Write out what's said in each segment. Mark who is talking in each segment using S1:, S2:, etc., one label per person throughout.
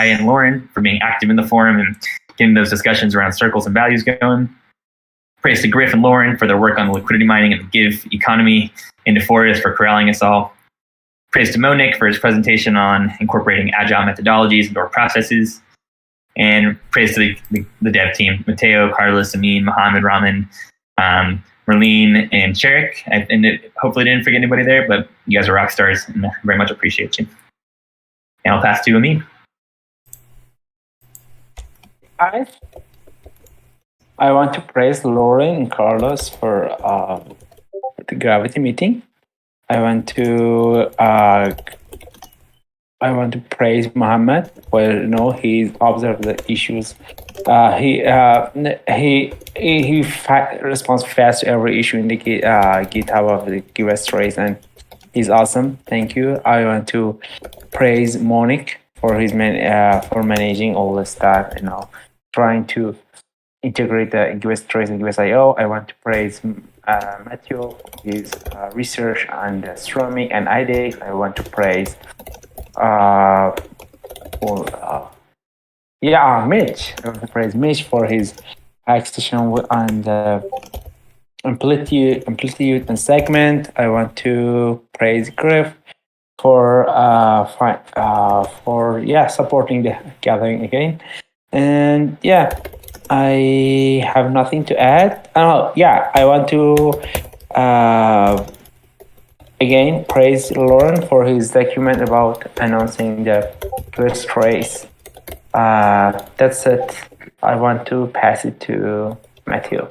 S1: Kai and Lauren for being active in the forum and getting those discussions around circles and values going. Praise to Griff and Lauren for their work on liquidity mining and the Give economy, and to Forrest for corralling us all. Praise to Monick for his presentation on incorporating agile methodologies into our processes. And praise to the dev team, Mateo, Carlos, Amin, Mohammed, Raman, Merlene, and Sherrick. Hopefully didn't forget anybody there, but you guys are rock stars, and I very much appreciate you. And I'll pass to Amin.
S2: I want to praise Lauren and Carlos for the Gravity meeting. I want to praise Mohammed for he's observed the issues. He responds fast to every issue in the GitHub of the Giveth trace, and he's awesome. Thank you. I want to praise Monique for his for managing all the stuff, trying to integrate the Giveth trace and Giveth IO. I want to praise Matthew for his research on the streaming and IDEX. I want to praise Mitch. I want to praise Mitch for his extension on the amplitude and segment. I want to praise Griff for supporting the gathering again. And I have nothing to add. I want to again praise Lauren for his document about announcing the first race. That's it. I want to pass it to Matthew.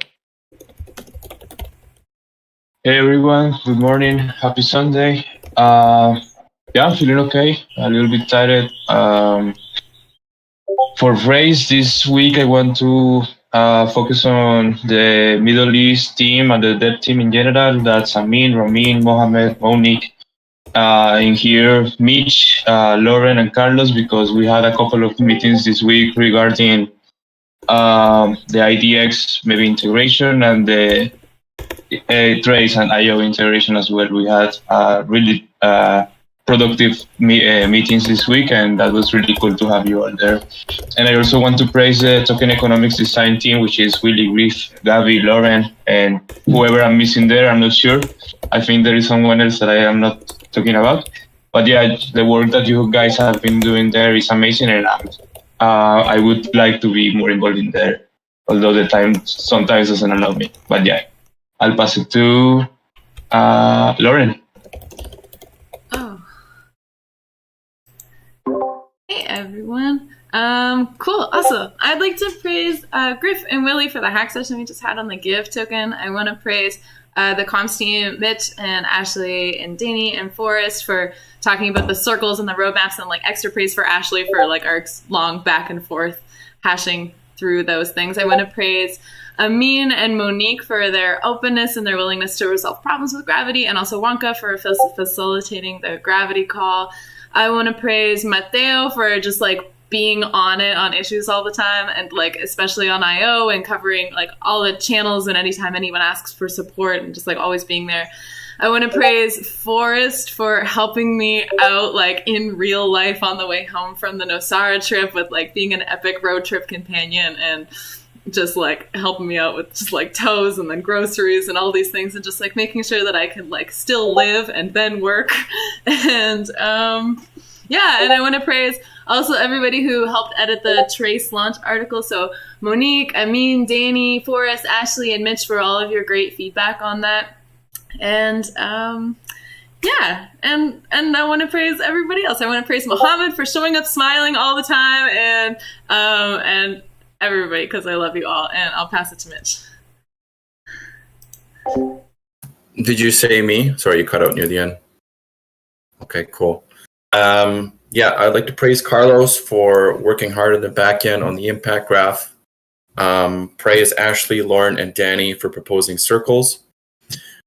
S3: Hey everyone, good morning, happy Sunday. Feeling okay, a little bit tired. For race this week, I want to focus on the Middle East team and the dev team in general. That's Amin, Ramin, Mohammed, Monique. In here, Mitch, Lauren, and Carlos, because we had a couple of meetings this week regarding the IDX maybe integration and the trace and IO integration as well. We had really productive meetings this week, and that was really cool to have you all there. And I also want to praise the token economics design team, which is Willie, Griff, Gavi, Lauren, and whoever I'm missing there. I'm not sure. I think there is someone else that I am not talking about. But the work that you guys have been doing there is amazing, and I would like to be more involved in there, although the time sometimes doesn't allow me. But I'll pass it to Lauren.
S4: Hey everyone. Cool, awesome. I'd like to praise Griff and Willie for the hack session we just had on the Give token. I want to praise the comms team, Mitch and Ashley and Danny and Forrest for talking about the circles and the roadmaps, and extra praise for Ashley for our long back and forth hashing through those things. I want to praise Amin and Monique for their openness and their willingness to resolve problems with Gravity, and also Wonka for facilitating the Gravity call. I want to praise Mateo for just being on it on issues all the time, and especially on IO and covering all the channels and anytime anyone asks for support and just always being there. I want to praise Forrest for helping me out in real life on the way home from the Nosara trip with being an epic road trip companion and just helping me out with just tows and then groceries and all these things, and just making sure that I can still live and then work. And and I want to praise also everybody who helped edit the Trace launch article. So Monique, Amin, Danny, Forrest, Ashley, and Mitch for all of your great feedback on that. And and I want to praise everybody else. I want to praise Mohammed for showing up smiling all the time, and everybody, because I love you all. And I'll pass it to Mitch.
S5: Did you say me? Sorry, you cut out near the end. Okay, cool. I'd like to praise Carlos for working hard in the back end on the impact graph. Praise Ashley, Lauren, and Danny for proposing circles.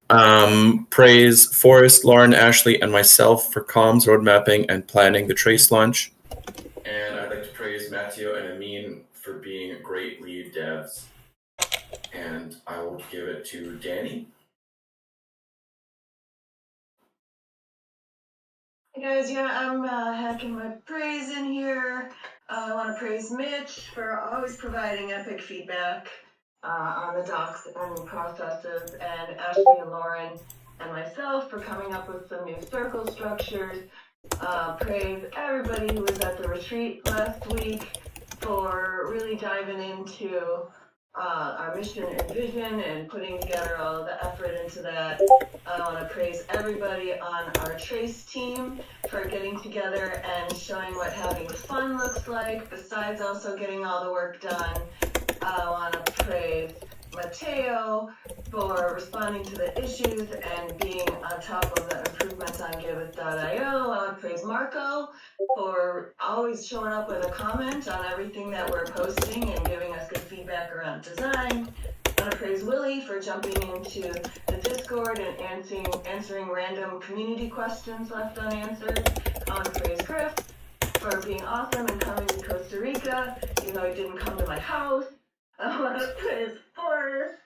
S5: Praise Forrest, Lauren, Ashley, and myself for comms, road mapping, and planning the Trace launch. And I'd like to praise Matthew and Amin for being great lead devs. And I will give it to Danny.
S6: Hey guys, I'm hacking my praise in here. I want to praise Mitch for always providing epic feedback on the docs and processes, and Ashley and Lauren and myself for coming up with some new circle structures. Praise everybody who was at the retreat last week for really diving into our mission and vision and putting together all of the effort into that. I want to praise everybody on our Trace team for getting together and showing what having fun looks like, besides also getting all the work done. I want to praise Mateo for responding to the issues and being on top of the improvements on Giveth.io. I want to praise Marco for always showing up with a comment on everything that we're posting and giving us good feedback around design. I want to praise Willie for jumping into the Discord and answering random community questions left unanswered. I want to praise Griff for being awesome and coming to Costa Rica, even though he didn't come to my house. I want to praise Forrest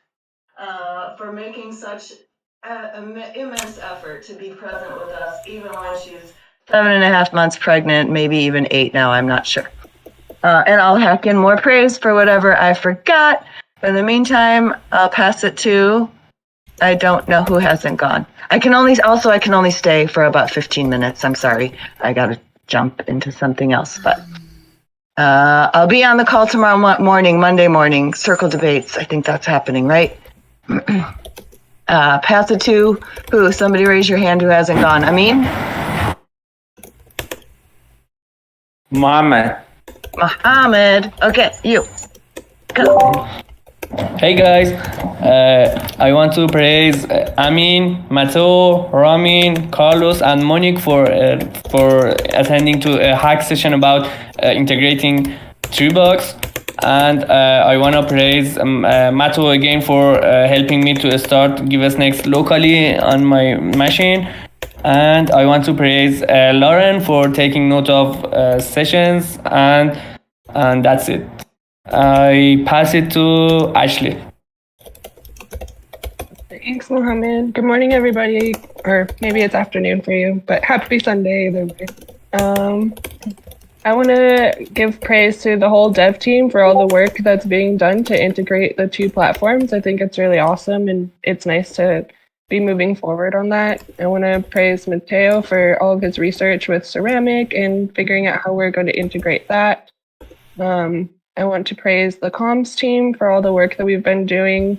S6: for making such immense effort to be present with us, even when she's 7.5 months pregnant, maybe even 8 now, I'm not sure. And I'll hack in more praise for whatever I forgot. In the meantime, I'll pass it to, I don't know who hasn't gone. I can only stay for about 15 minutes. I'm sorry. I got to jump into something else, but I'll be on the call tomorrow morning, Monday morning, circle debates. I think that's happening, right? Pass it to who? Somebody raise your hand who hasn't gone. Amin? Mohammed. Okay, you. Go.
S7: Hey guys, I want to praise Amin, Mateo, Ramin, Carlos, and Monique for attending to a hack session about integrating Treebox. And I want to praise Mateo again for helping me to start Giveth Next locally on my machine. And I want to praise Lauren for taking note of sessions, and that's it. I pass it to Ashley.
S8: Thanks, Mohammed. Good morning, everybody. Or maybe it's afternoon for you, but happy Sunday either way. I want to give praise to the whole dev team for all the work that's being done to integrate the two platforms. I think it's really awesome, and it's nice to be moving forward on that. I want to praise Mateo for all of his research with ceramic and figuring out how we're going to integrate that. I want to praise the comms team for all the work that we've been doing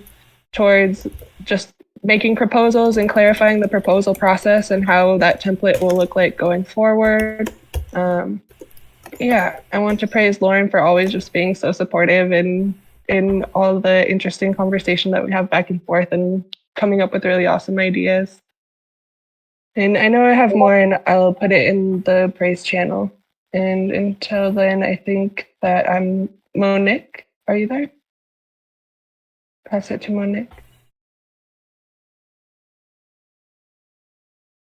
S8: towards just making proposals and clarifying the proposal process and how that template will look like going forward. I want to praise Lauren for always just being so supportive and in all the interesting conversation that we have back and forth and coming up with really awesome ideas. And I know I have more, and I'll put it in the praise channel. And until then, I think that I'm Monique. Are you there? Pass it to Monique.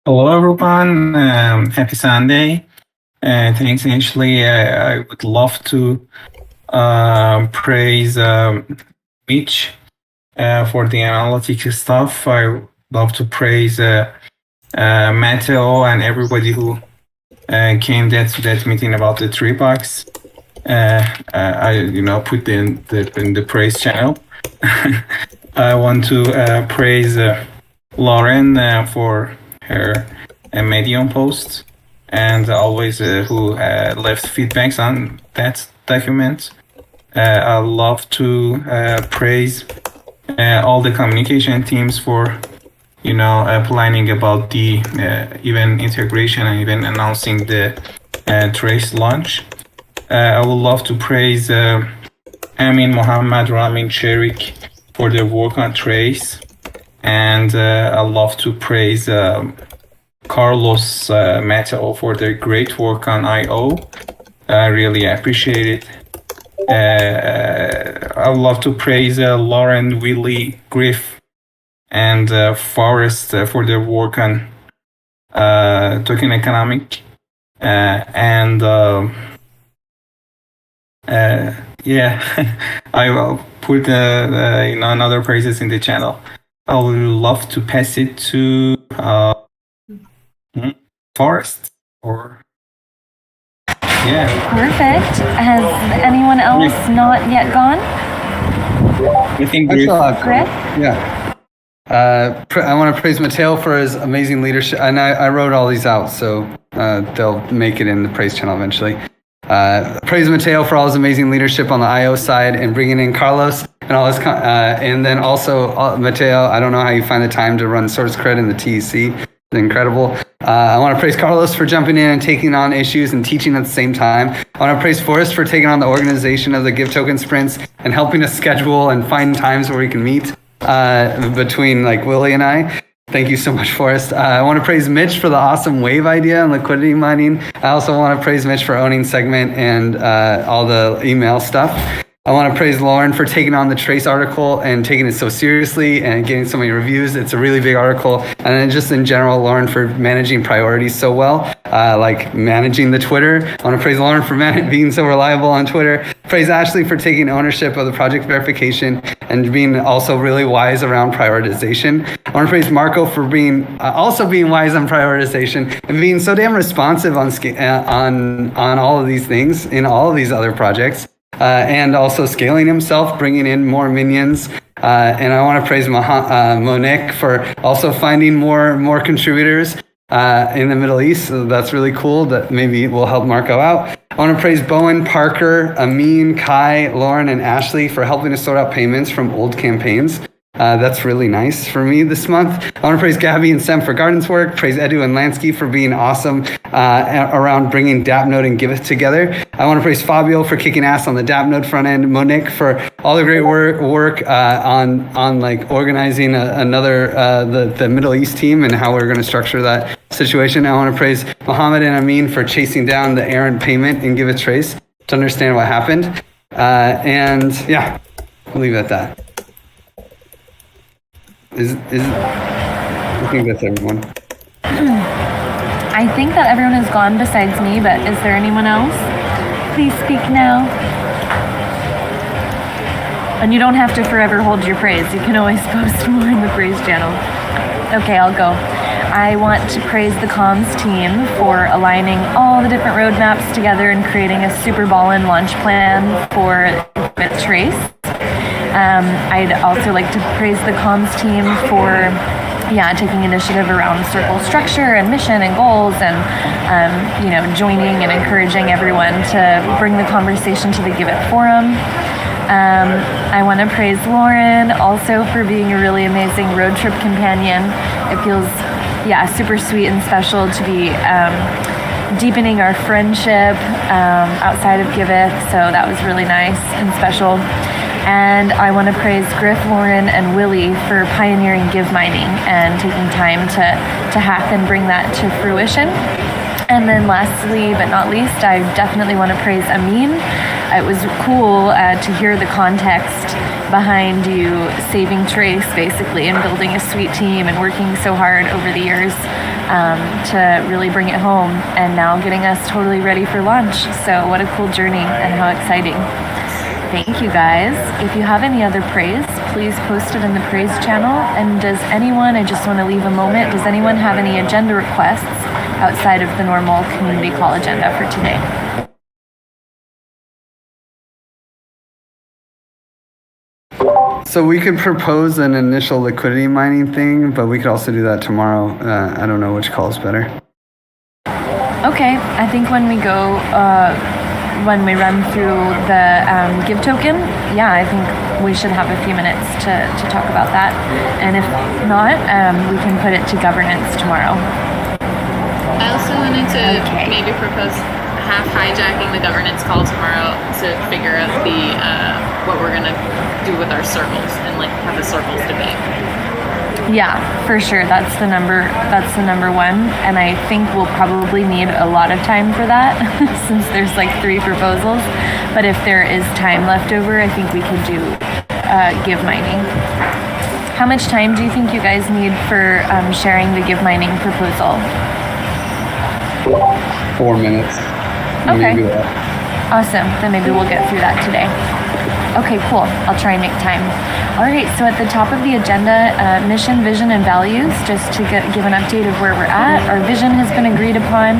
S9: Hello, everyone. Happy Sunday. Thanks, Ashley. I would love to praise Mitch for the analytics stuff. I would love to praise Mateo and everybody who came to that meeting about the Treebox. I put in the praise channel. I want to praise Lauren for her Medium post, and always who left feedbacks on that document. I love to praise all the communication teams for planning about the event integration and even announcing the Trace launch. I would love to praise Amin, Mohammed, Ramin, Sherik for their work on Trace, and I love to praise Carlos, Mateo for their great work on I/O. I really appreciate it. I would love to praise Lauren, Willie, Griff, and Forrest for their work on token economic. I will put another praises in the channel. I would love to pass it to Forrest or Yeah.
S10: Perfect. Has anyone else not yet gone?
S9: I think
S11: I still have
S10: Griff?
S11: Yeah. I want to praise Mateo for his amazing leadership, and I wrote all these out, so they'll make it in the praise channel eventually. Praise Mateo for all his amazing leadership on the IO side and bringing in Carlos and all his, and then also Mateo. I don't know how you find the time to run source cred in the TEC. It's incredible. I want to praise Carlos for jumping in and taking on issues and teaching at the same time. I want to praise Forrest for taking on the organization of the Give Token sprints and helping us schedule and find times where we can meet between like Willie and I. Thank you so much, Forrest. I want to praise Mitch for the awesome wave idea on liquidity mining. I also want to praise Mitch for owning Segment and all the email stuff. I want to praise Lauren for taking on the Trace article and taking it so seriously and getting so many reviews. It's a really big article. And then just in general, Lauren for managing priorities so well, like managing the Twitter. I want to praise Lauren for being so reliable on Twitter. Praise Ashley for taking ownership of the project verification and being also really wise around prioritization. I want to praise Marco for being also being wise on prioritization and being so damn responsive on all of these things in all of these other projects. And also scaling himself, bringing in more minions. And I want to praise Monique for also finding more contributors in the Middle East. So that's really cool. That maybe will help Marco out. I want to praise Bowen, Parker, Amin, Kai, Lauren, and Ashley for helping us sort out payments from old campaigns. That's really nice for me this month. I want to praise Gabby and Sem for Garden's work. Praise Edu and Lansky for being awesome around bringing DAppNode and Giveth together. I want to praise Fabio for kicking ass on the DAppNode front end. Monique for all the great work on like organizing another the Middle East team and how we're going to structure that situation. I want to praise Mohammed and Amin for chasing down the errant payment in Giveth Trace to understand what happened. And yeah, we'll leave it at that. I think that's everyone.
S10: I think that everyone has gone besides me, but is there anyone else? Please speak now. And you don't have to forever hold your praise. You can always post more in the praise channel. Okay, I'll go. I want to praise the comms team for aligning all the different roadmaps together and creating a super ballin' launch plan for Trace. I'd also like to praise the comms team for taking initiative around circle structure and mission and goals and joining and encouraging everyone to bring the conversation to the Giveth forum. I want to praise Lauren also for being a really amazing road trip companion. It feels super sweet and special to be deepening our friendship outside of Giveth, so that was really nice and special. And I want to praise Griff, Lauren, and Willie for pioneering give mining and taking time to hack and bring that to fruition. And then lastly, but not least, I definitely want to praise Amin. It was cool to hear the context behind you saving Trace, basically, and building a sweet team and working so hard over the years to really bring it home and now getting us totally ready for launch. So what a cool journey and how exciting. Thank you guys. If you have any other praise, please post it in the praise channel. And I just want to leave a moment, does anyone have any agenda requests outside of the normal community call agenda for today?
S11: So we could propose an initial liquidity mining thing, but we could also do that tomorrow. I don't know which call is better.
S10: Okay, I think when we go, when we run through the give token, I think we should have a few minutes to talk about that. And if not, we can put it to governance tomorrow.
S4: I also wanted to maybe propose half hijacking the governance call tomorrow to figure out the what we're gonna do with our circles and like have a circles debate.
S10: Yeah, for sure. That's the number one. And I think we'll probably need a lot of time for that since there's like 3 proposals. But if there is time left over, I think we could do give mining. How much time do you think you guys need for sharing the give mining proposal?
S11: 4 minutes.
S10: Okay. Awesome. Then maybe we'll get through that today. Okay, cool. I'll try and make time. All right, so at the top of the agenda, mission, vision, and values, just to give an update of where we're at. Our vision has been agreed upon.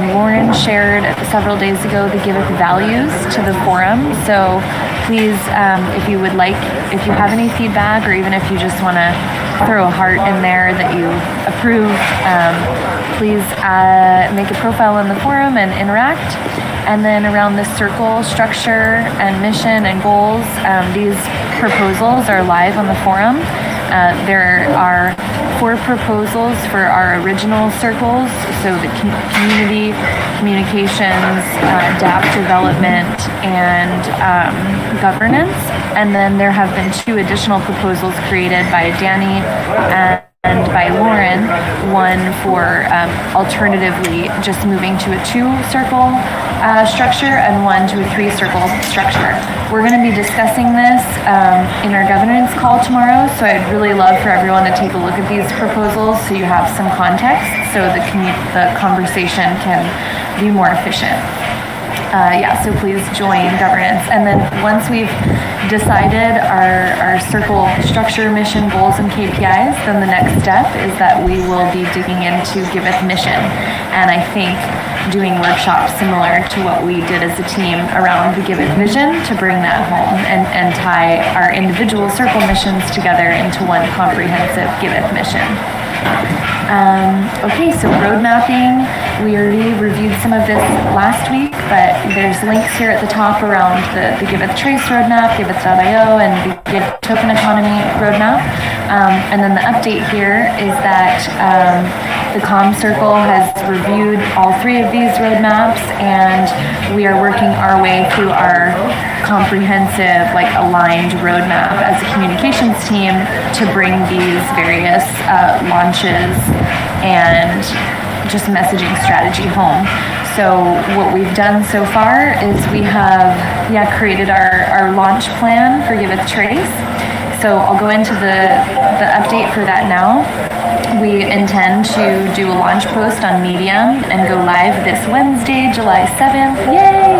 S10: Lauren shared several days ago the Giveth values to the forum. So please, if you have any feedback, or even if you just want to throw a heart in there that you approve, please make a profile in the forum and interact. And then around the circle structure and mission and goals, these proposals are live on the forum. There are 4 proposals for our original circles, so the community, communications, DAP development, and governance. And then there have been 2 additional proposals created by Danny and by Lauren, one for alternatively just moving to a 2-circle structure and one to a 3-circle structure. We're going to be discussing this in our governance call tomorrow, so I'd really love for everyone to take a look at these proposals so you have some context so the conversation can be more efficient. So please join governance. And then once we've decided our circle structure, mission, goals, and KPIs, then the next step is that we will be digging into Giveth mission. And I think doing workshops similar to what we did as a team around the Giveth vision to bring that home and tie our individual circle missions together into one comprehensive Giveth mission. Okay, so road mapping, we already reviewed some of this last week, but there's links here at the top around the Giveth Trace roadmap, Giveth.io, and the Give Token Economy roadmap. And then the update here is that the Comm Circle has reviewed all 3 of these roadmaps, and we are working our way through our comprehensive, aligned roadmap as a communications team to bring these various launches and just messaging strategy home. So what we've done so far is we have created our launch plan for Giveth Trace. So I'll go into the update for that now. We intend to do a launch post on Medium and go live this Wednesday, July 7th. Yay!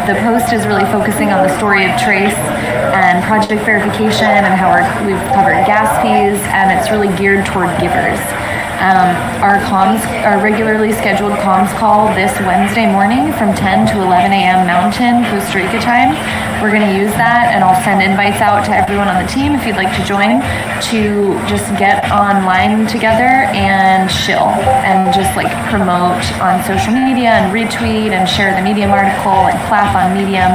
S10: The post is really focusing on the story of Trace and project verification and how we've covered gas fees, and it's really geared toward givers. Our regularly scheduled comms call this Wednesday morning from 10 to 11 a.m. Mountain, Costa Rica time. We're going to use that, and I'll send invites out to everyone on the team if you'd like to join, to just get online together and chill and just promote on social media and retweet and share the Medium article and clap on Medium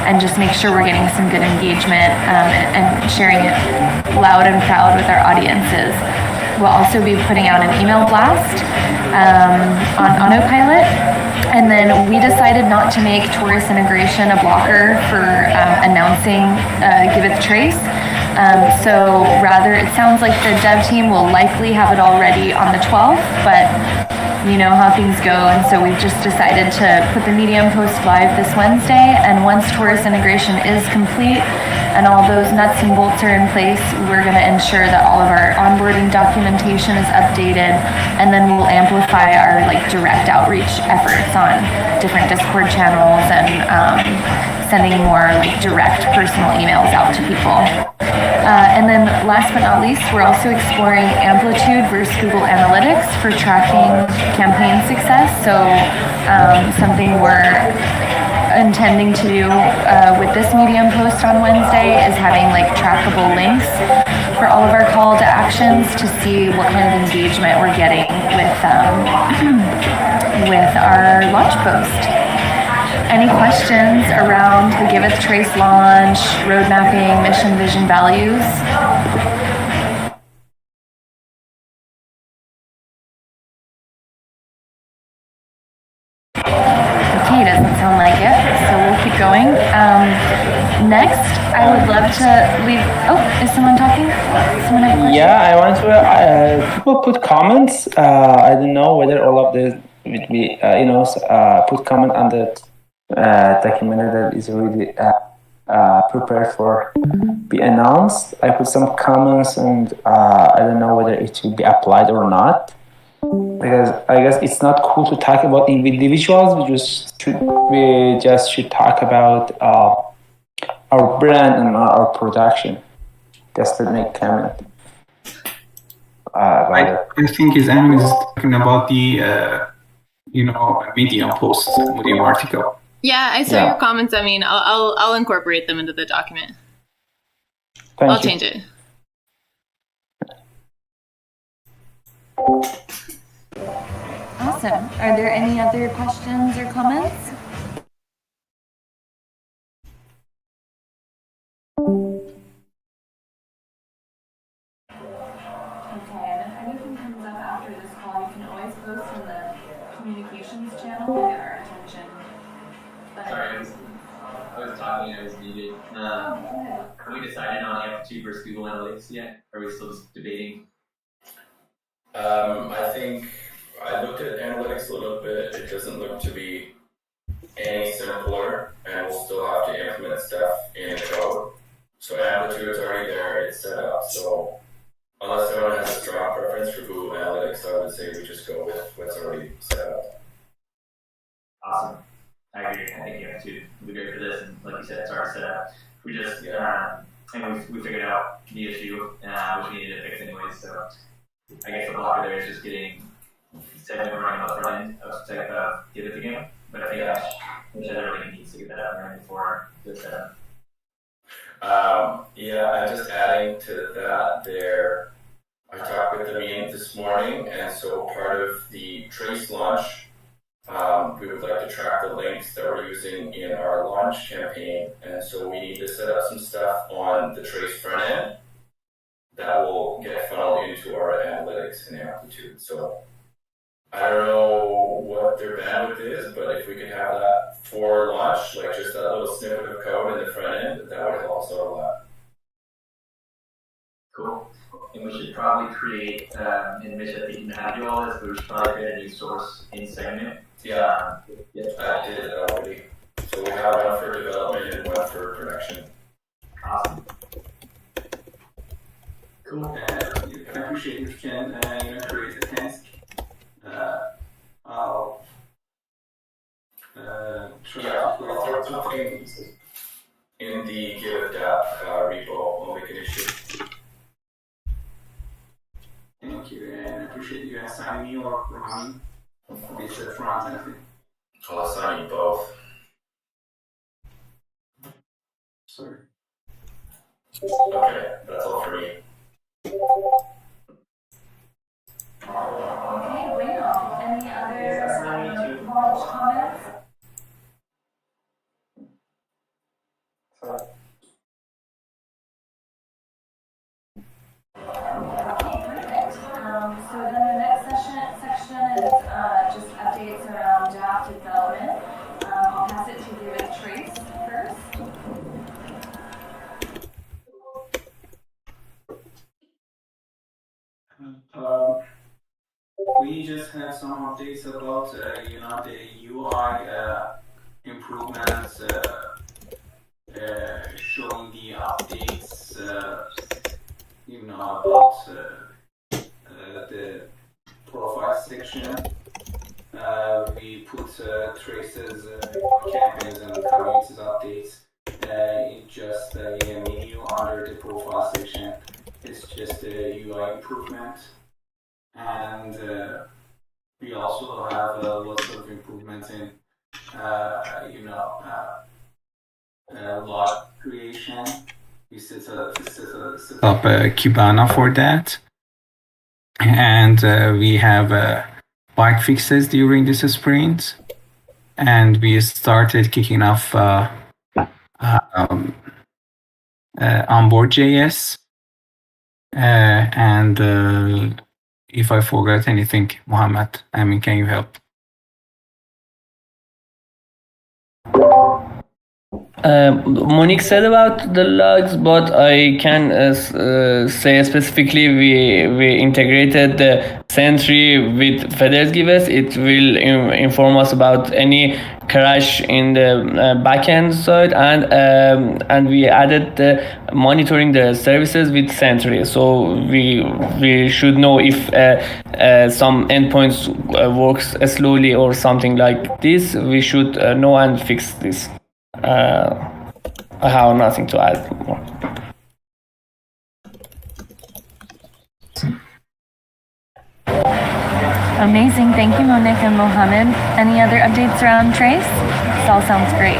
S10: and just make sure we're getting some good engagement and sharing it loud and proud with our audiences. We'll also be putting out an email blast on autopilot. And then we decided not to make Taurus integration a blocker for announcing Giveth Trace. So rather, it sounds like the dev team will likely have it all ready on the 12th, but you know how things go. And so we've just decided to put the Medium post live this Wednesday. And once Taurus integration is complete and all those nuts and bolts are in place, we're going to ensure that all of our onboarding documentation is updated, and then we'll amplify our direct outreach efforts on different Discord channels and sending more direct personal emails out to people. And then last but not least, we're also exploring Amplitude versus Google Analytics for tracking campaign success. So something we're intending to do with this Medium post on Wednesday is having trackable links for all of our call to actions to see what kind of engagement we're getting with our launch post. Any questions around the Giveth Trace launch, road mapping, mission, vision, values? Okay, doesn't sound like it, so we'll keep going. Next, I would love to leave. Oh, is someone talking? Someone have a question?
S2: Yeah, I want to. People put comments. I don't know whether all of this would be, put comment on the document that is already prepared for be announced. I put some comments, and I don't know whether it will be applied or not, because I guess it's not cool to talk about individuals. We just should talk about our brand and our production. Just to make comment about it.
S9: I think his enemy is talking about the Medium post, Medium article.
S4: Yeah, I saw your comments. I mean, I'll incorporate them into the document. I'll change it.
S10: Awesome. Are there any other questions or comments? Okay, and if anything comes up after this call, you can always post in the communications channel to get our attention.
S1: Sorry, I was talking, I was muted. Have we decided on Amplitude versus Google Analytics yet? Are we still just debating?
S5: I think I looked at analytics a little bit. It doesn't look to be any simpler, and we'll still have to implement stuff in code. So Amplitude is already there, it's set up. So unless someone has a strong preference for Google Analytics, I would say we just go with what's already set up.
S1: Awesome. I agree. I think Amplitude would be great for this, and like you said, it's already set up. We just and we figured out the issue, which we needed to fix anyways. So I guess the blocker there is just getting segment running on the front end of Giveth again. But I think which everybody needs to get that up and running before the setup.
S5: Yeah, and just adding to that there, I talked with Amin this morning, and so part of the trace launch, we would like to track the links that we're using in our launch campaign, and so we need to set up some stuff on the trace front end that will get funneled into our analytics and Amplitude. So I don't know what their bandwidth is, but if we could have that for launch, like just that little snippet of code in the front end, that would help us out a lot.
S1: Cool. And we should probably create, and Mitch, I think you know how to do all this, but we should probably create a new source in Segment.
S5: Yeah, I did it already. So we have one for development and one for production.
S1: Awesome.
S9: Cool. I appreciate if you can create a task. I'll try to
S5: throw some things in the Giveth app repo. We'll make an issue.
S9: Thank you, and I appreciate you assigning me or Rahman this front end.
S5: I'll assign you both.
S9: Sorry.
S5: Okay, that's all for me.
S10: Okay, well, any other launch comments?
S2: Sorry.
S10: So then the next section is just updates around draft development. I'll pass it to Giveth Trace first.
S9: We just have some updates about the UI improvements, showing the updates, about the profile section. We put traces, campaigns, and communities updates in just a menu under the profile section. It's just a UI improvement. And we also have lots of improvements in, log creation. We set up Kibana for that. And we have bug fixes during this sprint. And we started kicking off onboard.js. And if I forgot anything, Mohammed, can you help?
S7: Monique said about the logs, but I can say specifically we integrated the Sentry with Federa's Giveth. It will inform us about any crash in the backend side, and we added the monitoring the services with Sentry. So we should know if some endpoints works slowly or something like this. We should know and fix this. I have nothing to add more.
S10: Amazing. Thank you, Monique and Mohammed. Any other updates around Trace? This all sounds great.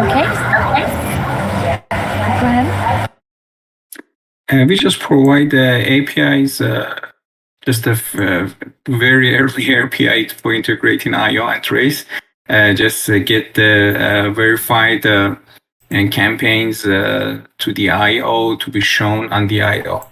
S10: Okay. Go ahead.
S9: We just provide APIs, just a very early API for integrating IO and Trace. Just get the verified and campaigns to the IO to be shown on the IO.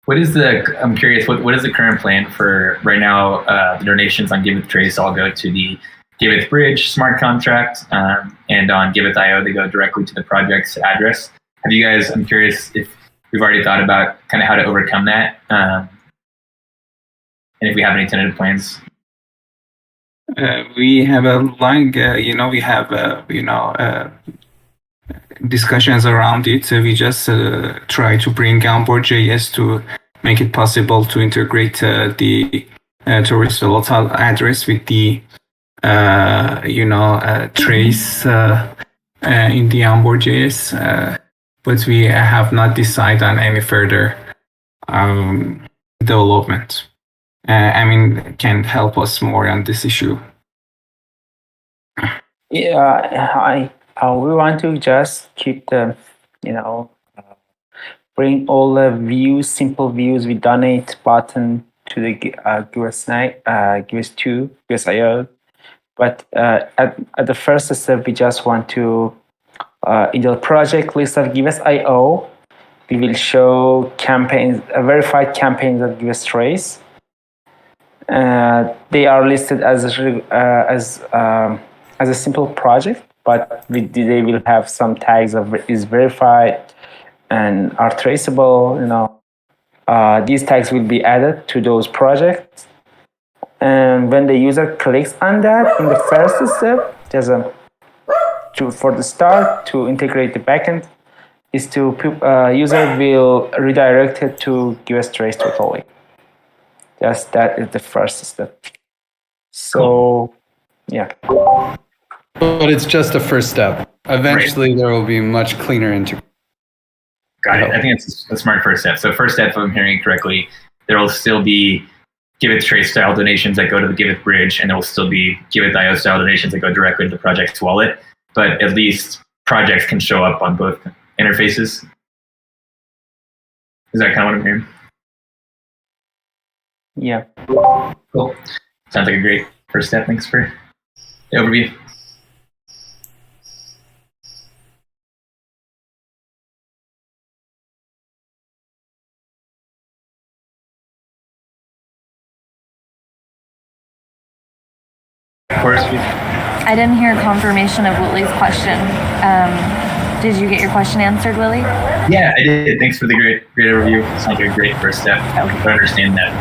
S1: I'm curious, what is the current plan for right now? The donations on Giveth Trace all go to the Giveth Bridge smart contract, and on Giveth IO, they go directly to the project's address. Have you guys, I'm curious if we've already thought about kind of how to overcome that, and if we have any tentative plans.
S9: We have discussions around it. So we just try to bring onboard.js to make it possible to integrate the tourist local address with the trace in the onboard.js. But we have not decided on any further development. Can help us more on this issue.
S2: Yeah, we want to just keep the, bring all the views, simple views with donate button to the Giveth 2, Giveth IO. But at the first step, we just want to, in the project list of Giveth IO, we will show campaigns, verified campaigns of Giveth Trace. They are listed as a simple project, but they will have some tags of is verified and are traceable. These tags will be added to those projects, and when the user clicks on that in the first step, for the start to integrate the backend, is to user will redirect it to Giveth Trace totally. Just that is the first step. So, yeah.
S11: But it's just a first step. Eventually, There will be much cleaner integration.
S1: Got it. I think it's a smart first step. So first step, if I'm hearing correctly, there will still be Giveth Trace style donations that go to the Giveth Bridge, and there will still be Giveth IO style donations that go directly to the project's wallet. But at least projects can show up on both interfaces. Is that kind of what I'm hearing?
S2: Yeah.
S1: Cool. Sounds like a great first step. Thanks for the overview. Of course.
S10: I didn't hear confirmation of Willie's question. Did you get your question answered, Willie?
S1: Yeah, I did. Thanks for the great overview. Sounds like a great first step. Okay. To understand that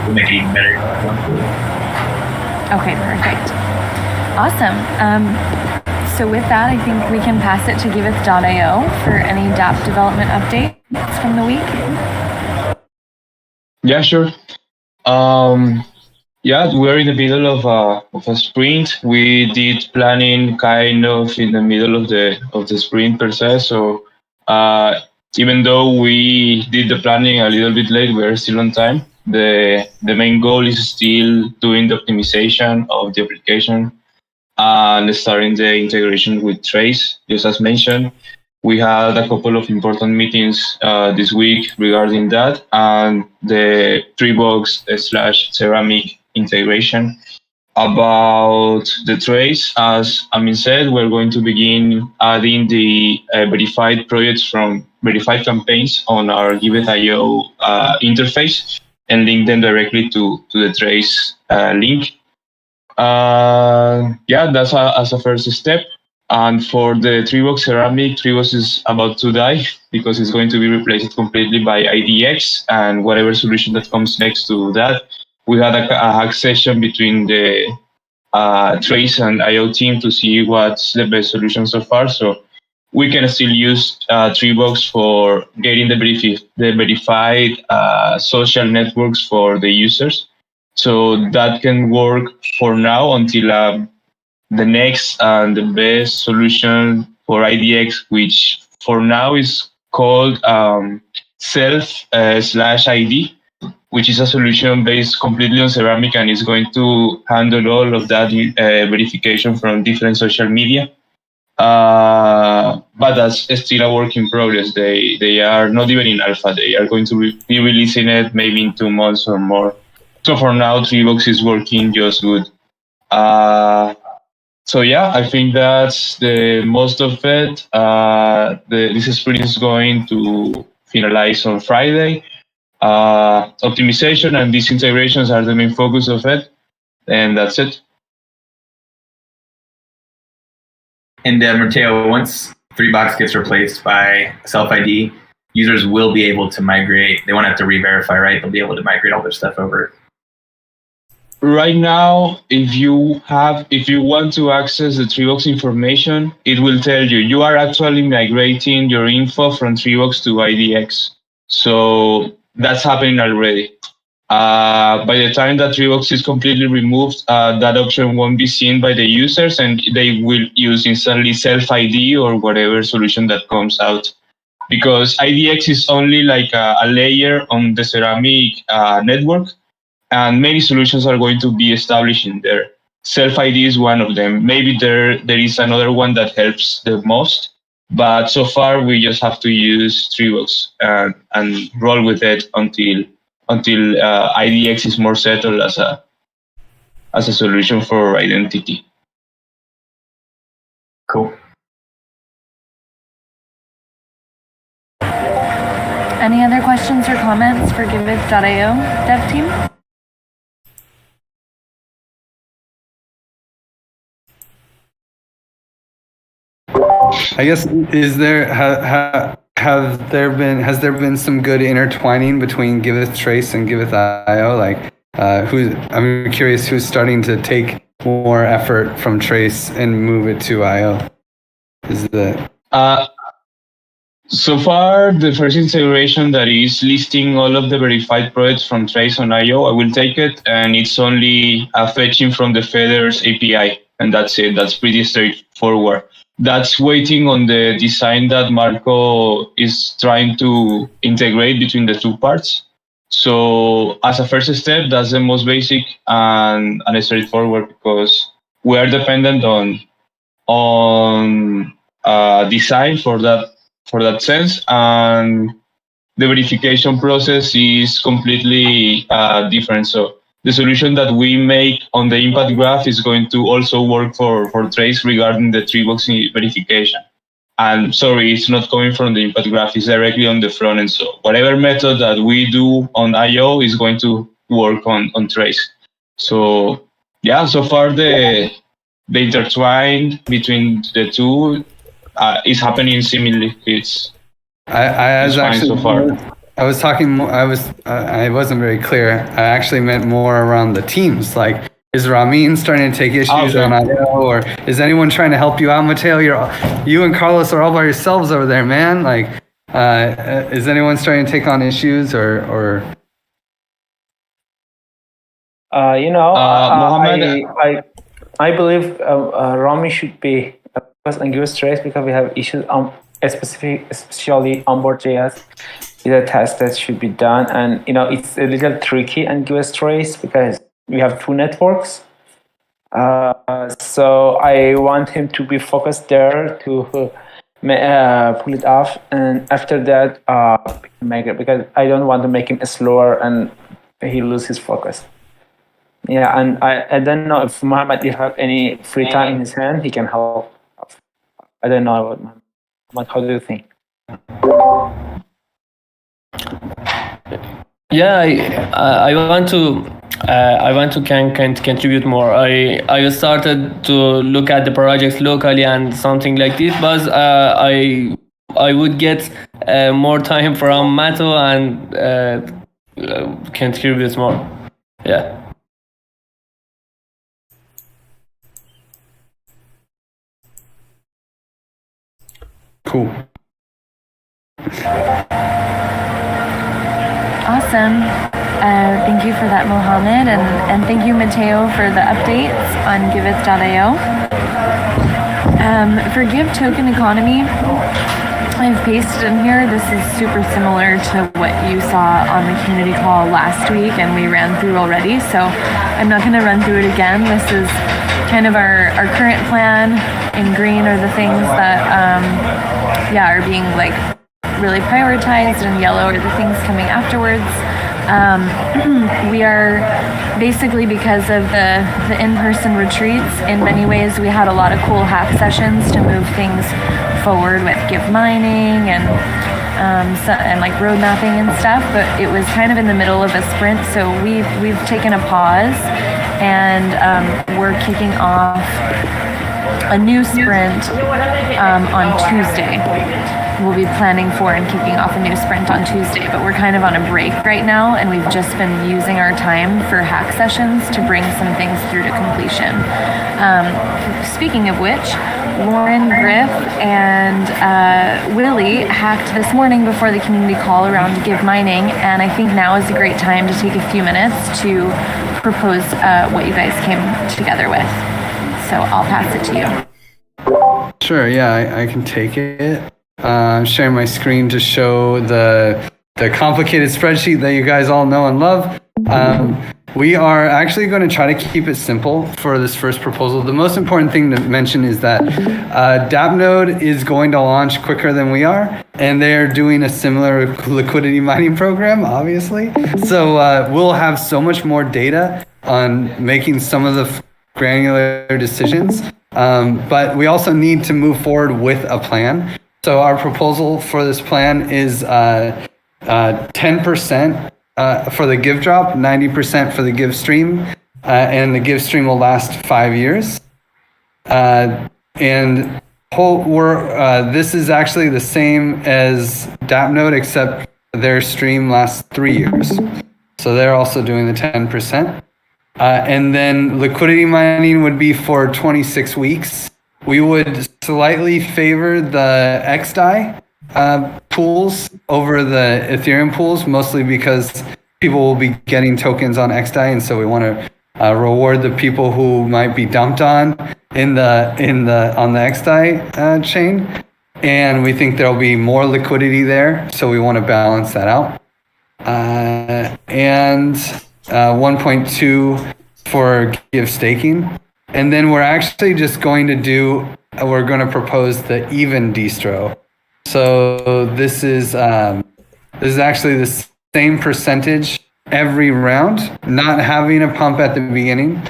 S1: will make it even better.
S10: Okay, perfect. Awesome. So with that, I think we can pass it to Giveth.io for any dApp development updates from the week.
S3: Yeah, sure. We're in the middle of a sprint. We did planning kind of in the middle of the sprint per se. So even though we did the planning a little bit late, we're still on time. The main goal is still doing the optimization of the application and starting the integration with Trace. Just as mentioned, we had a couple of important meetings this week regarding that and the Treebox/Ceramic integration. About the Trace, as Amin said, we're going to begin adding the verified projects from verified campaigns on our Giveth.io interface and link them directly to the Trace link. That's as a first step. And for the Treebox Ceramic, Treebox is about to die because it's going to be replaced completely by IDX and whatever solution that comes next to that. We had a hack session between the Trace and IO team to see what's the best solution so far. So we can still use Treebox for getting the verified social networks for the users. So that can work for now until the next and the best solution for IDX, which for now is called self/ID, which is a solution based completely on Ceramic and is going to handle all of that verification from different social media. But that's still a work in progress. They are not even in alpha. They are going to be releasing it maybe in 2 months or more. So for now, Treebox is working just good. So yeah, I think that's the most of it. This sprint is going to finalize on Friday. Optimization and these integrations are the main focus of it, and that's it.
S1: And Matteo, once 3box gets replaced by self-ID, users will be able to migrate. They won't have to re-verify, right? They'll be able to migrate all their stuff over.
S3: Right now, if you want to access the Treebox information, it will tell you are actually migrating your info from Treebox to IDX. So that's happening already. By the time that Treebox is completely removed, that option won't be seen by the users, and they will use instantly self-ID or whatever solution that comes out. Because IDX is only like a layer on the Ceramic network, and many solutions are going to be established in there. Self-ID is one of them. Maybe there is another one that helps the most, but so far we just have to use Treebox and roll with it until IDX is more settled as a solution for identity.
S1: Cool.
S10: Any other questions or comments for Giveth.io dev team?
S11: I guess has there been some good intertwining between Giveth Trace and Giveth.io? Like, I'm curious who's starting to take more effort from Trace and move it to IO.
S3: So far, the first integration that is listing all of the verified projects from Trace on IO, I will take it, and it's only fetching from the Feathers API, and that's it. That's pretty straightforward. That's waiting on the design that Marco is trying to integrate between the two parts. So as a first step, that's the most basic and straightforward, because we are dependent on design for that sense, and the verification process is completely different. So the solution that we make on the impact graph is going to also work for Trace regarding the Treebox verification. And sorry, it's not coming from the impact graph, it's directly on the front end. So whatever method that we do on IO is going to work on Trace. So yeah, so far the intertwine between the two is happening similarly.
S11: I wasn't very clear. I actually meant more around the teams. Like, is Ramin starting to take issues on IO, or is anyone trying to help you out, Mateo? You and Carlos are all by yourselves over there, man. Like, is anyone starting to take on issues or?
S2: Mohammed, I believe Rami should be focused on Giveth Trace because we have issues especially onboard JS. Is a test that should be done, and it's a little tricky on Giveth Trace because we have two networks. So I want him to be focused there to pull it off, and after that make it, because I don't want to make him slower and he lose his focus. Yeah, and I don't know if Mohammed, you have any free time in his hand, he can help. I don't know about Mohammed. How do you think?
S7: Yeah, I want to contribute more. I started to look at the projects locally and something like this, but I would get more time from Mato and contribute more. Yeah.
S11: Cool.
S10: Awesome. Thank you for that, Mohammed, and thank you, Mateo, for the updates on Giveth.io. For Give Token Economy, I've pasted in here. This is super similar to what you saw on the community call last week, and we ran through already, so I'm not going to run through it again. This is kind of our current plan. In green are the things that are being like really prioritized, and yellow are the things coming afterwards. We are basically, because of the in-person retreats, in many ways we had a lot of cool hack sessions to move things forward with Give mining and like road mapping and stuff, but it was kind of in the middle of a sprint, so we've taken a pause, and we're kicking off a new sprint on Tuesday. We'll be planning for and kicking off a new sprint on Tuesday, but we're kind of on a break right now, and we've just been using our time for hack sessions to bring some things through to completion. Speaking of which, Lauren, Griff, and Willie hacked this morning before the community call around Give mining, and I think now is a great time to take a few minutes to propose what you guys came together with. So I'll pass it to you.
S11: Sure, yeah, I can take it. I'm sharing my screen to show the complicated spreadsheet that you guys all know and love. We are actually going to try to keep it simple for this first proposal. The most important thing to mention is that DAppNode is going to launch quicker than we are, and they're doing a similar liquidity mining program, obviously. So we'll have so much more data on making some of the granular decisions, but we also need to move forward with a plan. So our proposal for this plan is 10% for the Give drop, 90% for the Give stream, and the Give stream will last 5 years. This is actually the same as DAppNode, except their stream lasts 3 years. So they're also doing the 10%. And then liquidity mining would be for 26 weeks. We would slightly favor the XDAI pools over the Ethereum pools, mostly because people will be getting tokens on XDAI, and so we want to reward the people who might be dumped on on the XDAI chain, and we think there'll be more liquidity there, so we want to balance that out. And 1.2 for Give staking. And then we're actually just going to propose the even distro. So this is actually the same percentage every round, not having a pump at the beginning.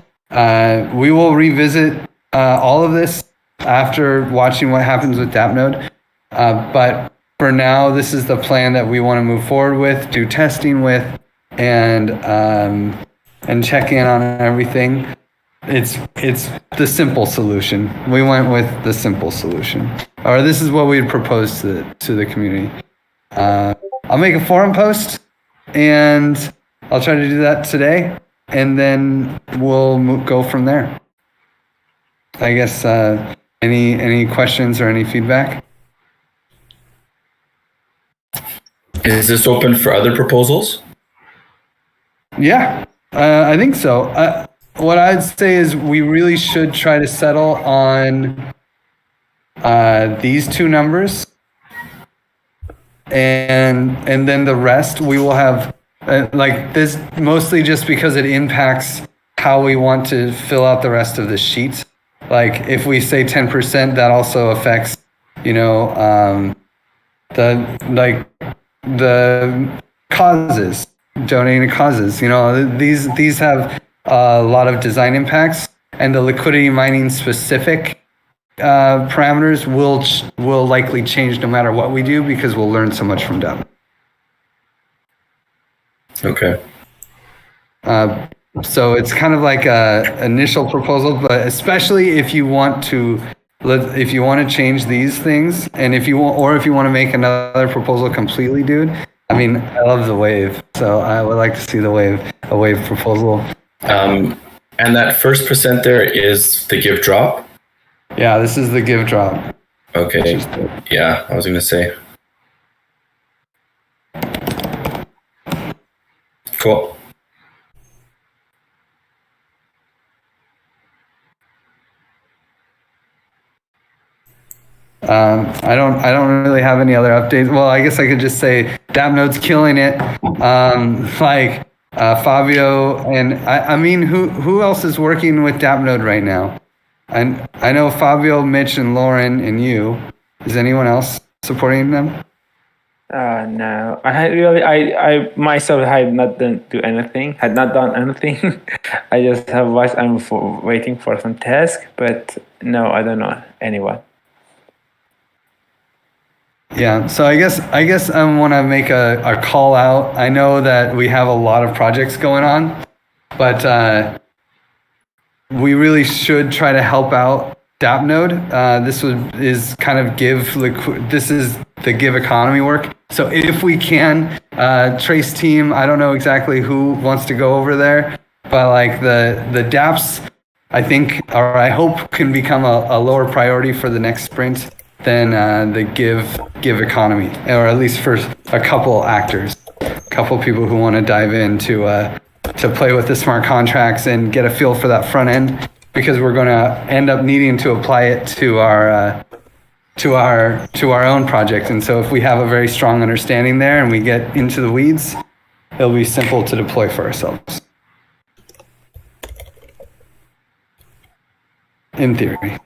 S11: We will revisit all of this after watching what happens with DAppNode. But for now, this is the plan that we want to move forward with, do testing with, and check in on everything. It's the simple solution. We went with the simple solution, or this is what we'd propose to the community. I'll make a forum post, and I'll try to do that today, and then we'll go from there. I guess any questions or any feedback?
S5: Is this open for other proposals?
S11: Yeah, I think so. What I'd say is we really should try to settle on these two numbers, and then the rest we will have like this, mostly just because it impacts how we want to fill out the rest of the sheet. Like if we say 10%, that also affects, the causes, donating to causes. These have a lot of design impacts, and the liquidity mining specific parameters will likely change no matter what we do, because we'll learn so much from them.
S5: Okay.
S11: So it's kind of like a initial proposal, but especially if you want to change these things, and if you want to make another proposal completely, dude. I mean, I love the wave, so I would like to see a wave proposal.
S5: And that first percent there is the Give drop?
S11: Yeah, this is the Give drop.
S5: Okay. Yeah, I was gonna say. Cool.
S11: I don't really have any other updates. Well, I guess I could just say DAppNode's killing it. Fabio and I mean, who else is working with DAppNode right now? I know Fabio, Mitch, and Lauren, and you. Is anyone else supporting them?
S2: No, I myself had not done anything. I just have watched. I'm waiting for some task, but no, I don't know anyone.
S11: Yeah, so I guess I want to make a call out. I know that we have a lot of projects going on, but we really should try to help out DAppNode. Is kind of this is the give economy work. So if we can, Trace team, I don't know exactly who wants to go over there, but like the dApps, I think, or I hope, can become a lower priority for the next sprint than the give economy, or at least for a couple actors, a couple people who want to dive in to play with the smart contracts and get a feel for that front end, because we're going to end up needing to apply it to our own project. And so if we have a very strong understanding there and we get into the weeds, it'll be simple to deploy for ourselves. In theory.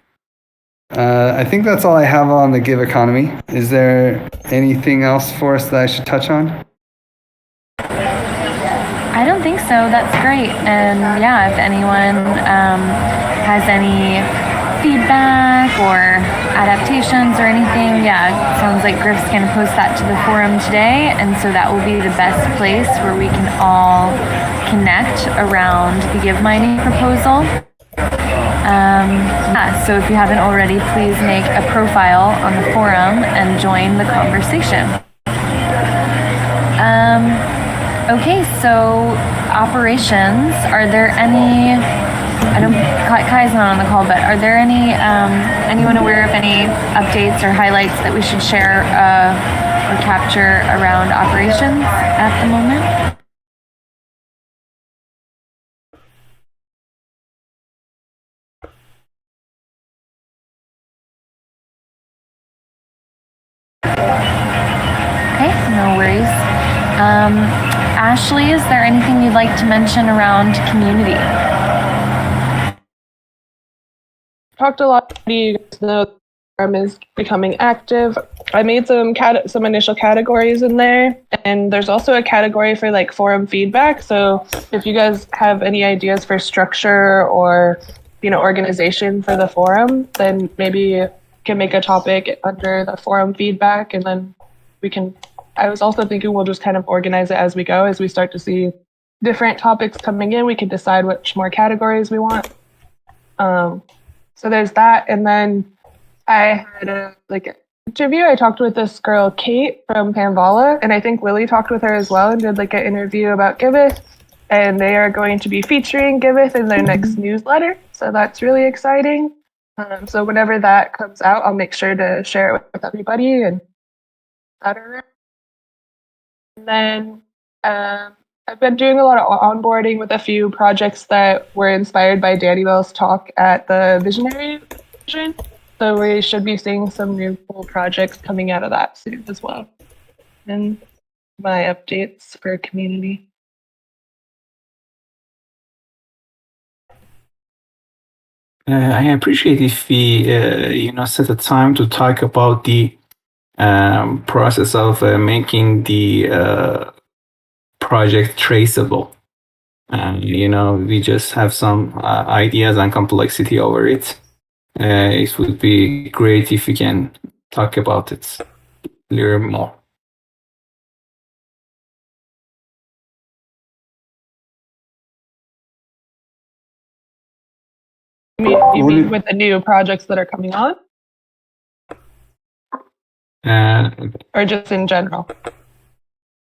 S11: I think that's all I have on the give economy. Is there anything else for us that I should touch on?
S10: I don't think so. That's great. And yeah, if anyone has any feedback or adaptations or anything, yeah, it sounds like Griff's going to post that to the forum today. And so that will be the best place where we can all connect around the Give mining proposal. So if you haven't already, please make a profile on the forum and join the conversation. Okay, so operations, are there any, Kai's not on the call, but are there any, anyone aware of any updates or highlights that we should share or capture around operations at the moment? Okay, no worries. Ashley, is there anything you'd like to mention around community?
S8: Talked a lot. You guys know the forum is becoming active. I made some initial categories in there, and there's also a category for like forum feedback. So if you guys have any ideas for structure or organization for the forum, then maybe you can make a topic under the forum feedback, and then we can. I was also thinking we'll just kind of organize it as we go. As we start to see different topics coming in, we can decide which more categories we want. So there's that. And then I had an interview. I talked with this girl, Kate from Panvala, and I think Willie talked with her as well and did like an interview about Giveth. And they are going to be featuring Giveth in their next newsletter. So that's really exciting. So whenever that comes out, I'll make sure to share it with everybody and that around. And then I've been doing a lot of onboarding with a few projects that were inspired by Danny Bell's talk at the Visionary Vision. So we should be seeing some new cool projects coming out of that soon as well. And my updates for community.
S9: I appreciate if we, set a time to talk about the process of making the project traceable. We just have some ideas and complexity over it. It would be great if we can talk about it a little more.
S8: You mean with the new projects that are coming on? Or just in general?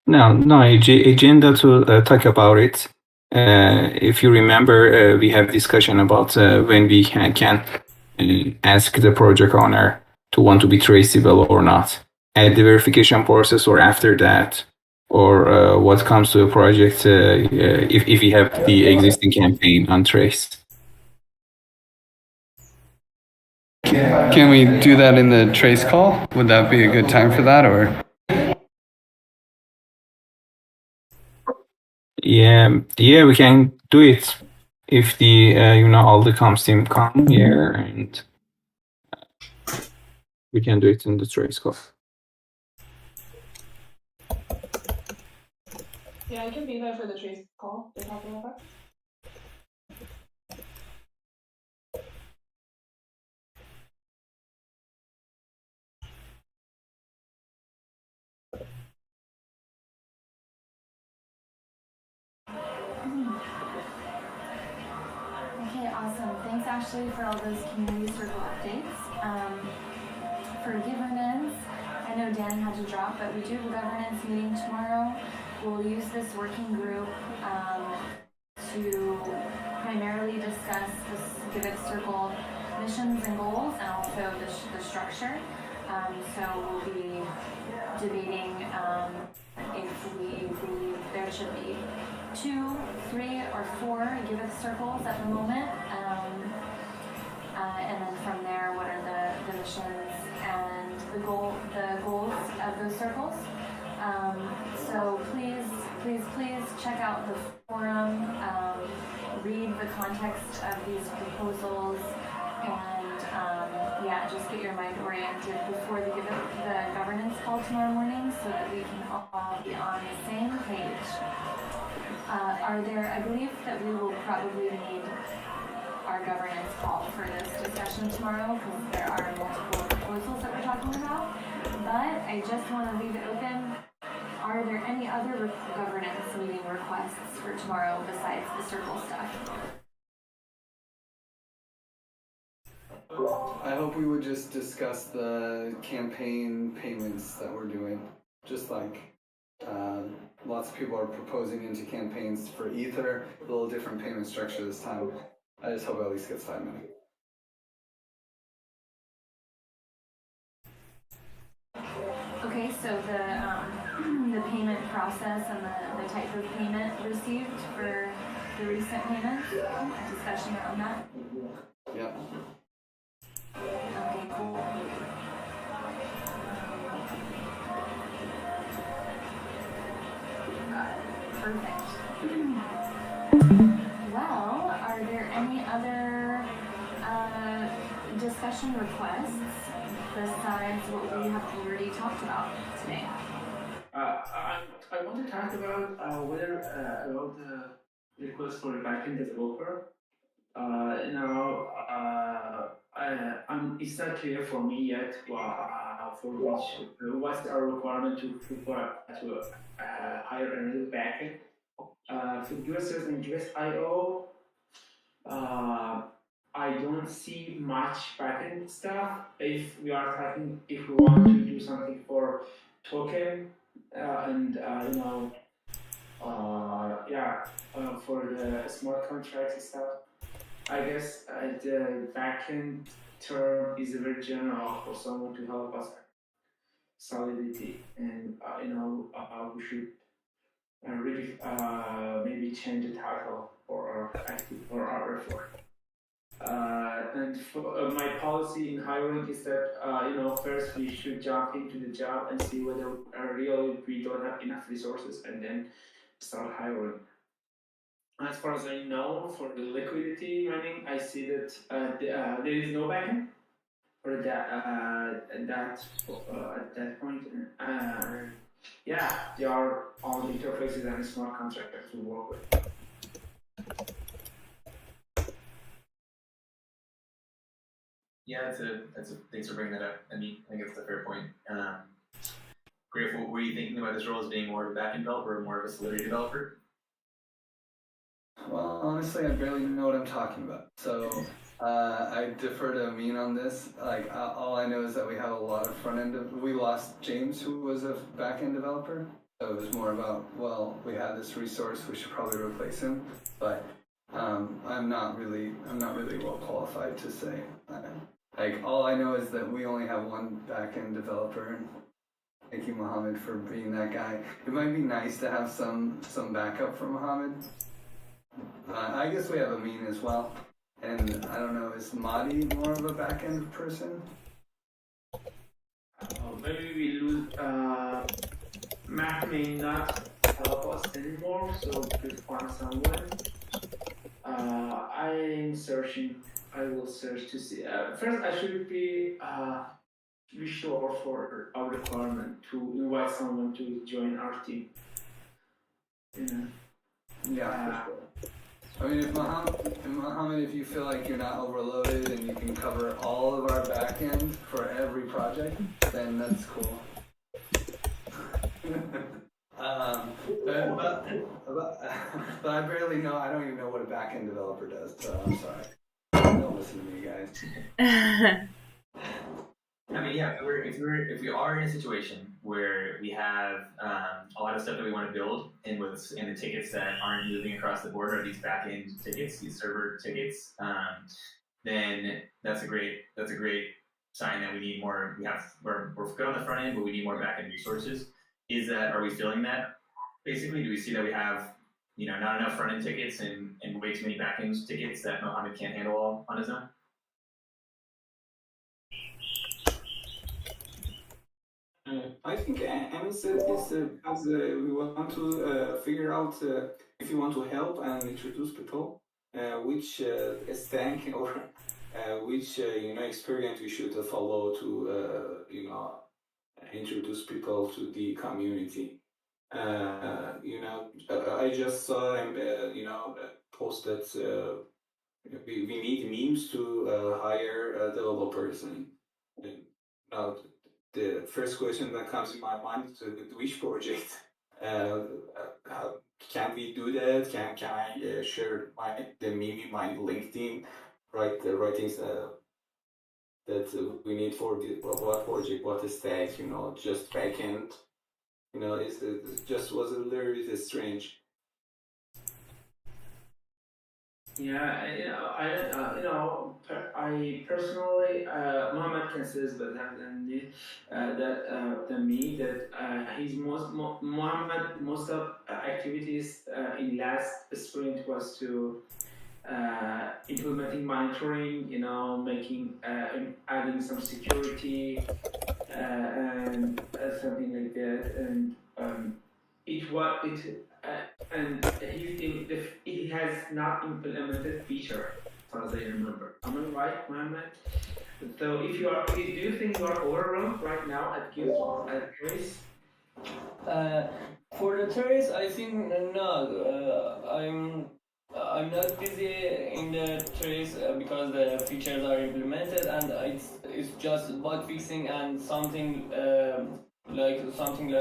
S9: No, agenda to talk about it. If you remember, we have discussion about when we can ask the project owner to want to be traceable or not at the verification process or after that, or what comes to a project if we have the existing campaign untraced.
S11: Can we do that in the trace call? Would that be a good time for that, or?
S9: Yeah, we can do it if the all the comms team come here, and we can do it in the trace call.
S8: Yeah, I can be there for the trace call. You're talking about that?
S10: Okay, awesome. Thanks, Ashley, for all those community circle updates. For governance, I know Danny had to drop, but we do have a governance meeting tomorrow. We'll use this working group to primarily discuss this Giveth Circle missions and goals, and also the structure. So we'll be debating if we believe there should be 2, 3, or 4 Giveth circles at the moment. And then from there, what are the missions and the goals of those circles. So please check out the forum, read the context of these proposals, and just get your mind oriented before the governance call tomorrow morning so that we can all be on the same page. I believe that we will probably need our governance call for this discussion tomorrow because there are multiple proposals that we're talking about. But I just want to leave it open. Are there any other governance meeting requests for tomorrow besides the circle stuff?
S11: I hope we would just discuss the campaign payments that we're doing. Just like lots of people are proposing into campaigns for Ether, a little different payment structure this time. I just hope it at least gets 5 minutes.
S10: Okay, so the payment process and the type of payment received for the recent payments, a discussion on that?
S11: Yep.
S10: Okay, cool. Got it. Perfect. Well, are there any other discussion requests besides what we have already talked about today?
S12: I want to talk about about the request for a backend developer. It's not clear for me yet for what's our requirement to hire another backend. For users and US.io, I don't see much backend stuff. If we want to do something for token for the smart contracts and stuff. I guess the backend term is very general for someone to help us solidity, and we should really maybe change the title for our effort. And for, my policy in hiring is that first we should jump into the job and see whether really we don't have enough resources, and then start hiring. As far as I know, for the liquidity mining, I see that there is no backend for that at that point. There are all the interfaces and smart contractors to work with.
S1: Yeah, thanks for bringing that up. I think it's a fair point. Griff, were you thinking about this role as being more of a backend developer or more of a Solidity developer?
S11: Well, honestly, I barely know what I'm talking about. So I defer to Amin on this. Like, all I know is that we have a lot of front-end. We lost James, who was a back-end developer. So it was more about, well, we have this resource, we should probably replace him. But I'm not really well qualified to say. Like all I know is that we only have one backend developer. And thank you, Mohammed, for being that guy. It might be nice to have some backup for Mohammed. I guess we have Amin as well. And I don't know, is Mahdi more of a backend person?
S12: Maybe we lose. Matt may not help us anymore, so we find someone. I'm searching. I will search to see. First, I should be sure for our requirement to invite someone to join our team.
S11: Yeah, for sure. I mean, if Mohammed, if you feel like you're not overloaded and you can cover all of our backend for every project, then that's cool. But I barely know. I don't even know what a backend developer does. So I'm sorry. Don't listen to me, guys.
S1: I mean, yeah, if we are in a situation where we have a lot of stuff that we want to build, and the tickets that aren't moving across the board are these back-end tickets, these server tickets, then that's a great sign that we need more. We're good on the front end, but we need more back-end resources. Are we feeling that? Basically, do we see that we have not enough front-end tickets and way too many back-end tickets that Mohammed can't handle all on his own?
S9: I think Amy said is because we want to figure out if you want to help and introduce people, which stank or which experience we should follow to introduce people to the community. I just saw him post that we need memes to hire developers and the first question that comes in my mind is which project? How can we do that? Can I share the meme my LinkedIn, write the writings that we need for what project, what stack, just backend. It just was a little bit strange.
S12: Yeah, I personally, Mohammed can say better than me, that his Mohammed most of activities in last sprint was to implementing monitoring, making adding some security and something like that, and and he has not implemented feature, as far as I remember. Am I right, Mohammed? So do you think you are overwhelmed right now at Grace?
S7: For the trace, I think no. I'm not busy in the trace because the features are implemented, and it's just bug fixing and something like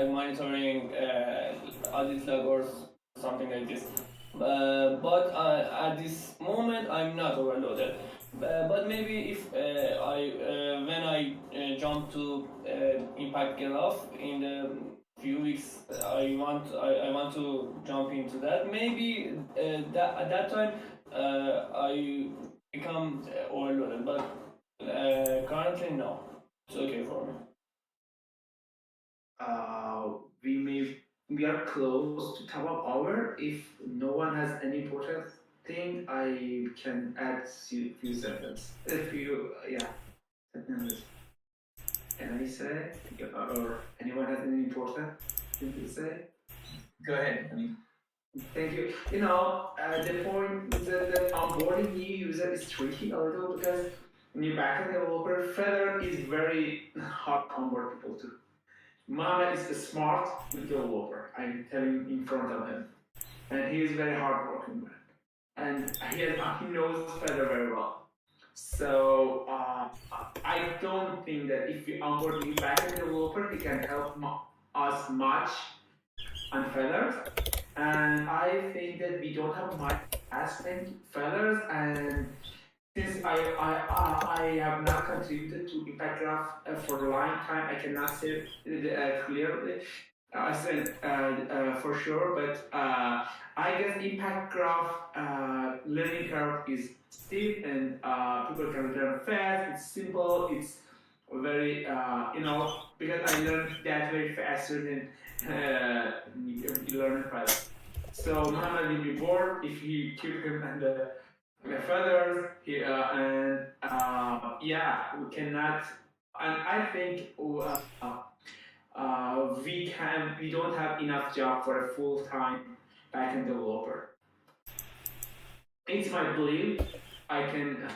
S7: monitoring audit log or something like this. But at this moment, I'm not overloaded. But maybe if when I jump to Impact Graph in the few weeks, I want to jump into that. Maybe that at that time I become overloaded, but currently no, it's okay for me.
S12: We are close to top of hour. If no one has any important thing, I can add few sentences. Sentences. Can I say, or anyone has any important thing to say?
S1: Go ahead.
S12: Thank you. The point is that onboarding new user is tricky a little because new backend developer, Feather is very hard to onboard people to. Mohammed is a smart developer. I'm telling in front of him, and he is very hardworking man, and he knows Feather very well. So I don't think that if we onboard new backend developer, it can help us much on Feathers. And I think that we don't have much aspect Feathers, and since I have not contributed to Impact Graph for a long time, I cannot say clearly. I said for sure, but I guess impact graph learning curve is steep and people can learn fast. It's simple. It's very because I learned that very faster than learn fast. So Muhammad will be bored if he keep him and the feathers. Yeah, we cannot. And I think we don't have enough job for a full-time backend developer. It's my belief. I can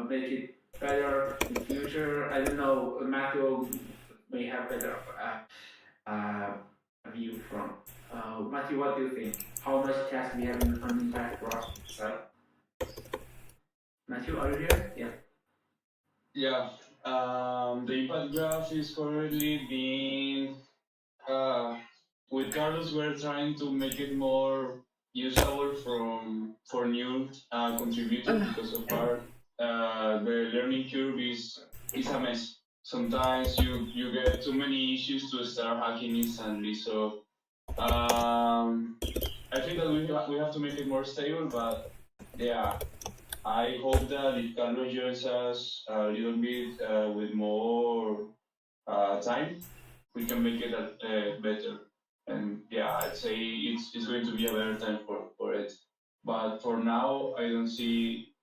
S12: make it better in the future. I don't know. Matthew may have better view from. Matthew, what do you think? How much cash we have on impact graph side? Matthew, are you here? Yeah.
S3: Yeah. The impact graph is currently being with Carlos. We're trying to make it more usable for new contributors because of our the learning curve is a mess. Sometimes you get too many issues to start hacking instantly. So I think that we have to make it more stable. But yeah, I hope that if Carlos joins us a little bit with more time, we can make it better. And yeah, I'd say it's going to be a better time for it. But for now, I don't see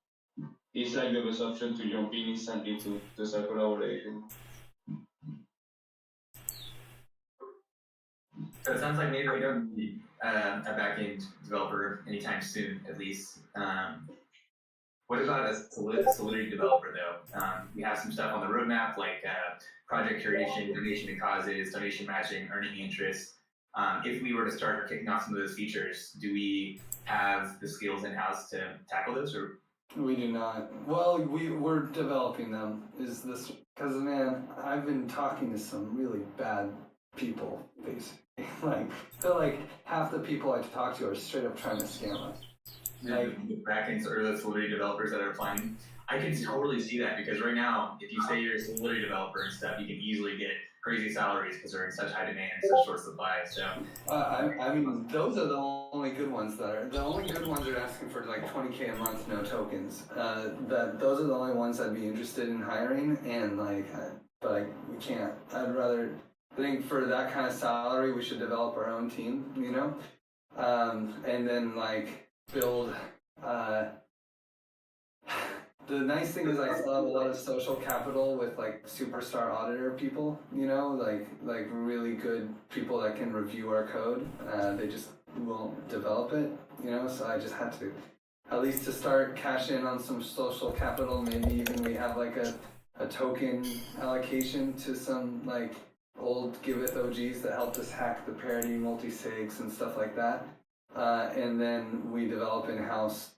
S3: it's like the best option to jump in instantly to start collaborating.
S1: So it sounds like maybe we don't need a backend developer anytime soon, at least. What about a Solidity developer, though? We have some stuff on the roadmap, like project curation, donation to causes, donation matching, earning interest. If we were to start kicking off some of those features, do we have the skills in-house to tackle those? Or
S11: We do not. Well, we're developing them. Is this because, man, I've been talking to some really bad people, basically. Like, I feel like half the people I talk to are straight up trying to scam us.
S1: Like the backends or the Solidity developers that are applying, I can totally see that, because right now, if you say you're a Solidity developer and stuff, you can easily get crazy salaries because they're in such high demand and such short supply. So
S11: I mean, those are the only good ones that are. The only good ones are asking for like 20K a month, no tokens. Those are the only ones I'd be interested in hiring, and but we can't. I think for that kind of salary, we should develop our own team, and then build. The nice thing is I still have a lot of social capital with superstar auditor people, like really good people that can review our code. They just won't develop it, so I just had to, at least to start, cash in on some social capital. Maybe even we have a token allocation to some old Giveth OGs that helped us hack the parity multi-sigs and stuff like that. And then we develop in-house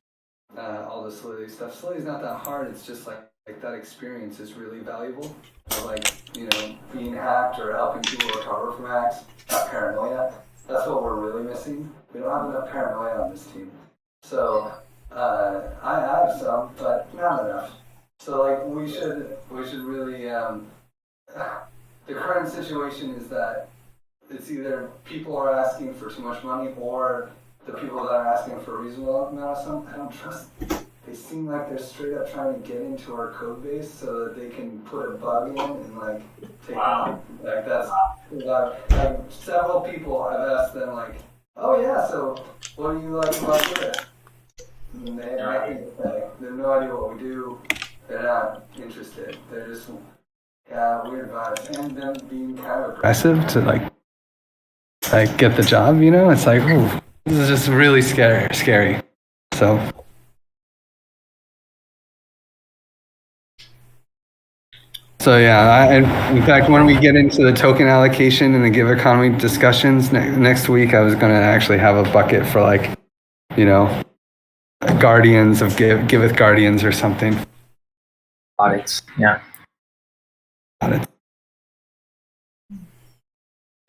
S11: all the Solidity stuff. Solidity's not that hard. It's just like that experience is really valuable. Being hacked or helping people recover from hacks, not paranoia. That's what we're really missing. We don't have enough paranoia on this team. So I have some, but not enough. So we should really. The current situation is that it's either people are asking for too much money, or the people that are asking for a reasonable amount of something, I don't trust them. They seem like they're straight up trying to get into our code base so that they can put a bug in and take on. That's several people I've asked them oh yeah, so what do you like about Giveth? And they have nothing to say. They have no idea what we do. They're not interested. They're just weird vibes, and them being kind of aggressive to get the job. It's ooh. This is just really scary. So yeah, in fact, when we get into the token allocation and the give economy discussions next week, I was going to actually have a bucket for guardians of Giveth guardians or something.
S1: audits, yeah.
S11: Audits.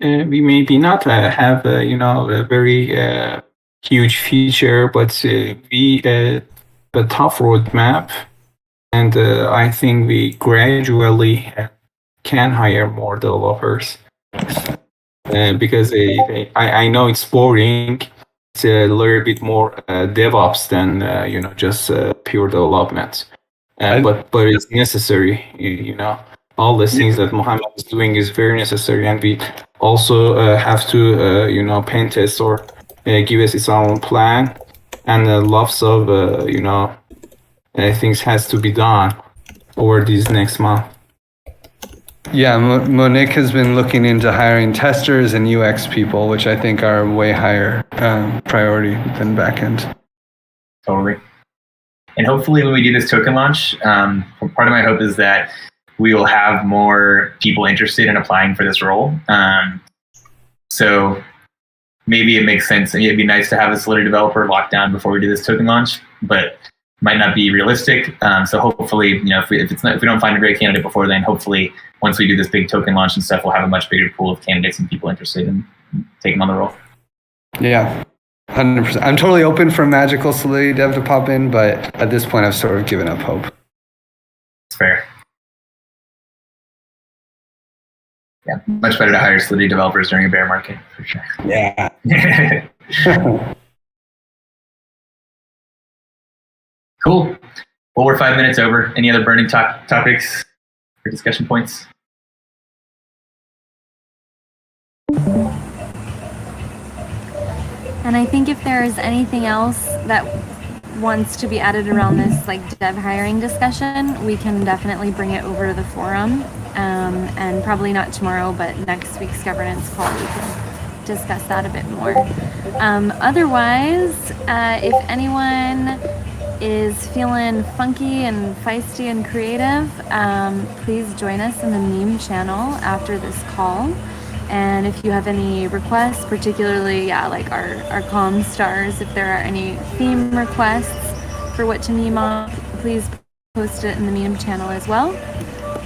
S9: We maybe not have a very huge feature, but we a tough roadmap, and I think we gradually can hire more developers. because I know it's boring. It's a little bit more DevOps than just pure development. But it's necessary. All the things that Mohammed is doing is very necessary, and we also have to pen test or give us its own plan, and lots of things has to be done over this next month.
S11: Yeah, Monique has been looking into hiring testers and UX people, which I think are way higher priority than backend.
S1: Totally. And hopefully when we do this token launch, part of my hope is that we will have more people interested in applying for this role. So maybe it makes sense. It'd be nice to have a Solidity developer locked down before we do this token launch, but might not be realistic. So hopefully, if we don't find a great candidate before then, hopefully once we do this big token launch and stuff, we'll have a much bigger pool of candidates and people interested in taking on the role.
S11: Yeah, 100%. I'm totally open for magical Solidity dev to pop in, but at this point, I've sort of given up hope.
S1: It's fair. Yeah, much better to hire Solidity developers during a bear market, for sure.
S11: Yeah.
S1: Cool. Well, we're 5 minutes over. Any other burning topics or discussion points?
S10: And I think if there's anything else that wants to be added around this dev hiring discussion, we can definitely bring it over to the forum. And probably not tomorrow, but next week's governance call, we can discuss that a bit more. Otherwise, if anyone is feeling funky and feisty and creative, please join us in the meme channel after this call. And if you have any requests, particularly our comm stars, if there are any theme requests for what to meme on, please post it in the meme channel as well.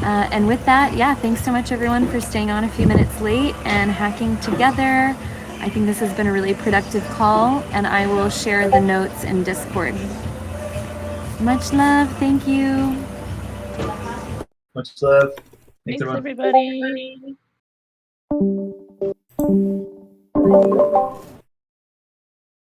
S10: And with that, thanks so much everyone for staying on a few minutes late and hacking together. I think this has been a really productive call, and I will share the notes in Discord. Much love. Thank you.
S1: Much love.
S8: Thanks everybody.